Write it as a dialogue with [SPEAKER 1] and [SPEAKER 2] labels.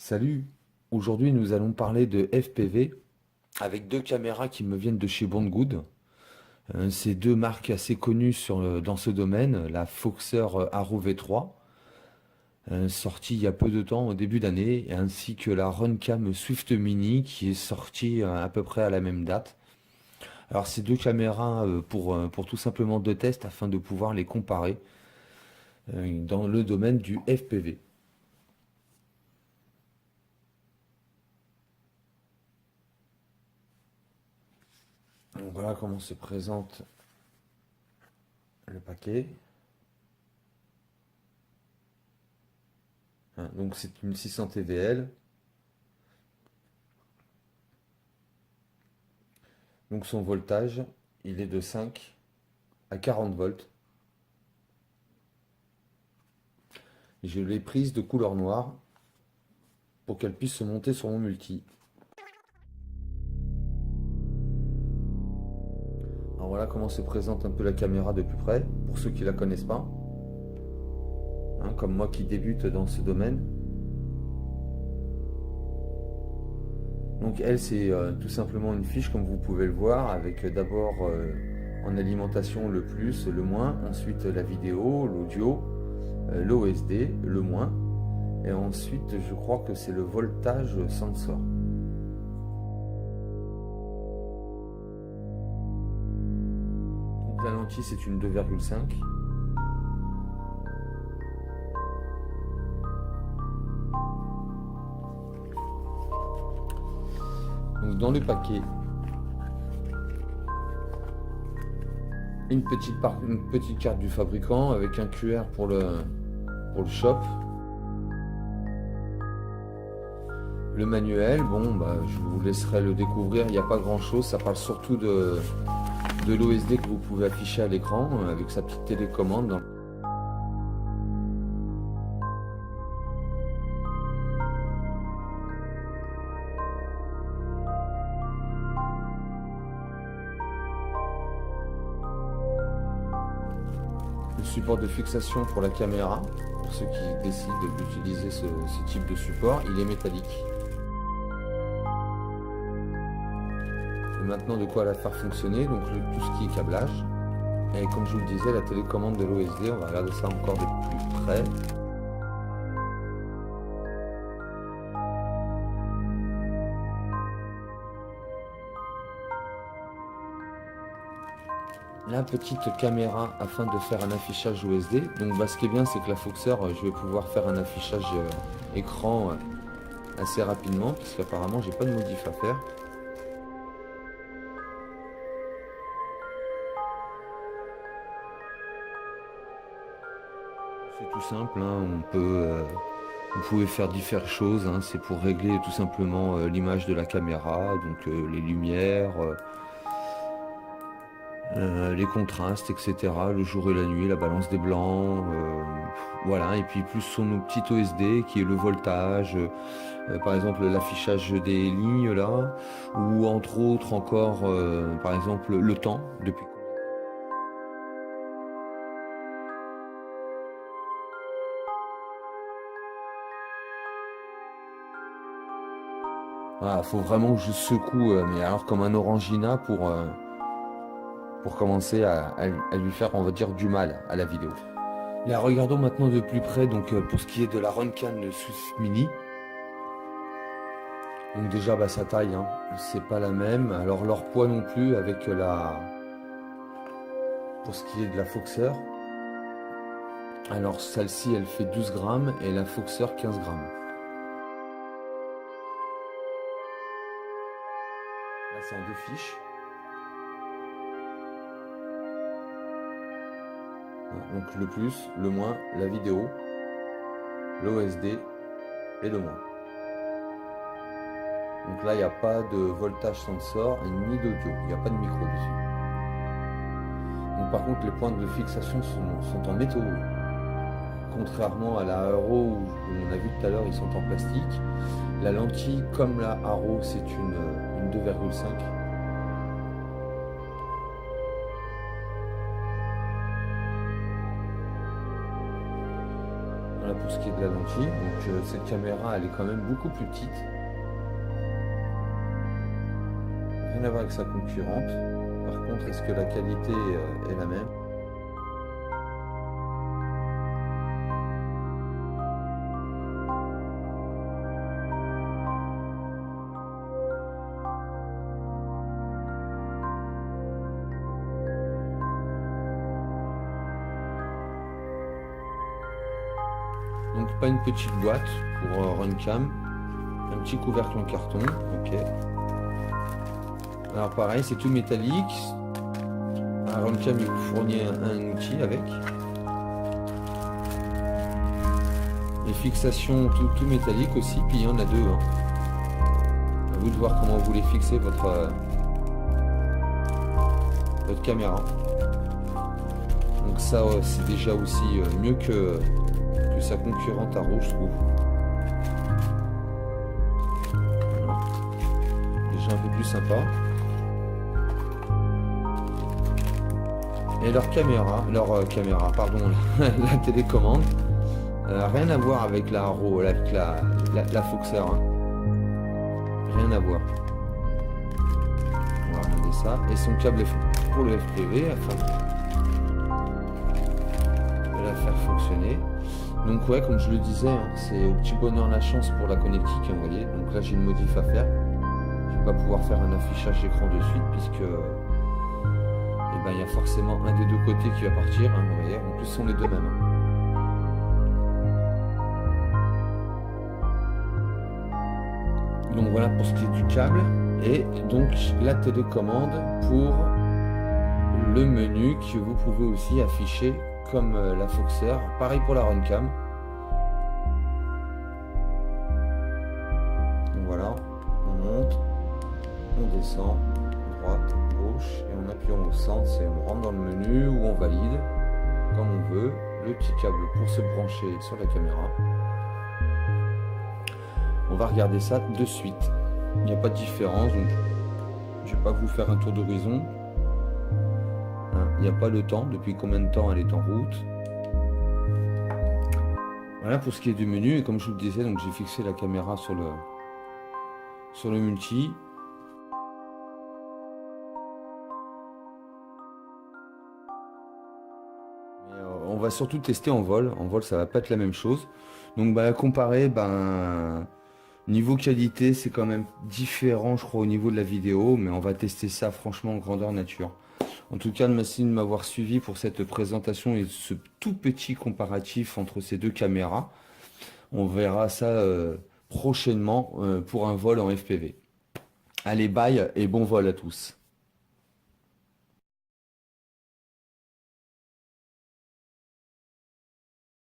[SPEAKER 1] Salut, aujourd'hui nous allons parler de FPV avec deux caméras qui me viennent de chez Bondgood. C'est deux marques assez connues dans ce domaine, la Foxer Arrow V3, sortie il y a peu de temps, au début d'année, ainsi que la Runcam Swift Mini qui est sortie à peu près à la même date. Alors ces deux caméras pour tout simplement deux tests afin de pouvoir les comparer dans le domaine du FPV. Donc voilà comment se présente le paquet. Donc c'est une 600 TVL. Donc son voltage, il est de 5 à 40 volts. Je l'ai prise de couleur noire pour qu'elle puisse se monter sur mon multi. Alors voilà comment se présente un peu la caméra de plus près, pour ceux qui ne la connaissent pas. Comme moi qui débute dans ce domaine. Donc elle, c'est tout simplement une fiche comme vous pouvez le voir, avec d'abord en alimentation le plus, le moins, ensuite la vidéo, l'audio, l'OSD, le moins, et ensuite je crois que c'est le voltage sensor. Donc la lentille c'est une 2,5. Donc dans le paquet, une petite carte du fabricant avec un QR pour le shop. Le manuel, bon, je vous laisserai le découvrir, il n'y a pas grand chose, ça parle surtout de l'OSD que vous pouvez afficher à l'écran avec sa petite télécommande. Le support de fixation pour la caméra, pour ceux qui décident d'utiliser ce type de support, il est métallique. Et maintenant de quoi la faire fonctionner, donc tout ce qui est câblage. Et comme je vous le disais, la télécommande de l'OSD, on va regarder ça encore de plus près. La petite caméra afin de faire un affichage OSD. Donc ce qui est bien, c'est que la Foxer, je vais pouvoir faire un affichage écran assez rapidement, puisqu'apparemment j'ai pas de modif à faire. C'est tout simple, vous pouvez faire différentes choses, c'est pour régler tout simplement l'image de la caméra, donc les lumières, les contrastes, etc. Le jour et la nuit, la balance des blancs, voilà. Et puis plus son petit OSD qui est le voltage, par exemple l'affichage des lignes là, ou entre autres encore, par exemple le temps depuis. Voilà, faut vraiment que je secoue, mais alors comme un Orangina pour commencer à lui faire, on va dire, du mal à la vidéo. Et regardons maintenant de plus près, donc pour ce qui est de la Runcam Swift Mini. Donc déjà, sa taille, c'est pas la même. Alors leur poids non plus avec pour ce qui est de la Foxer. Alors celle-ci, elle fait 12 grammes et la Foxer 15 grammes. Là, c'est en deux fiches. Donc le plus, le moins, la vidéo, l'OSD et le moins. Donc là, il n'y a pas de voltage sensor ni d'audio, il n'y a pas de micro dessus. Donc par contre, les points de fixation sont en métaux. Contrairement à la Arrow où on a vu tout à l'heure, ils sont en plastique. La lentille, comme la Arrow, c'est une 2,5. Voilà pour ce qui est de la lentille. Donc cette caméra, elle est quand même beaucoup plus petite. Rien à voir avec sa concurrente. Par contre, est-ce que la qualité est la même? Donc pas une petite boîte pour Runcam, un petit couvercle en carton, ok. Alors pareil, c'est tout métallique. Runcam il vous fournit un outil avec. Les fixations tout métallique aussi, puis il y en a deux. Hein. À vous de voir comment vous voulez fixer votre caméra. Donc ça c'est déjà aussi mieux que sa concurrente à rouge, je trouve. Voilà. Déjà un peu plus sympa. Et leur caméra, pardon, la télécommande, rien à voir avec la Foxer. Hein. Rien à voir. On va regarder ça. Et son câble pour le FPV afin de la faire fonctionner. Donc ouais, comme je le disais, hein, c'est au petit bonheur la chance pour la connectique, hein, vous voyez. Donc là j'ai une modif à faire. Je vais pas pouvoir faire un affichage d'écran de suite puisque il y a forcément un des deux côtés qui va partir, hein, vous voyez. En plus ce sont les deux mêmes. Hein. Donc voilà pour ce qui est du câble. Et donc la télécommande pour le menu que vous pouvez aussi afficher comme la Foxer, pareil pour la Runcam. Donc voilà, on monte, on descend, droite, gauche, et en appuyant au centre, c'est on rentre dans le menu ou on valide, comme on veut, le petit câble pour se brancher sur la caméra. On va regarder ça de suite. Il n'y a pas de différence, donc je vais pas vous faire un tour d'horizon. Il n'y a pas le temps, depuis combien de temps elle est en route. Voilà pour ce qui est du menu, et comme je vous le disais, donc j'ai fixé la caméra sur le multi. Mais, on va surtout tester en vol. En vol ça va pas être la même chose. Donc à comparer, niveau qualité c'est quand même différent je crois au niveau de la vidéo, mais on va tester ça franchement en grandeur nature. En tout cas, merci de m'avoir suivi pour cette présentation et ce tout petit comparatif entre ces deux caméras. On verra ça prochainement pour un vol en FPV. Allez, bye et bon vol à tous.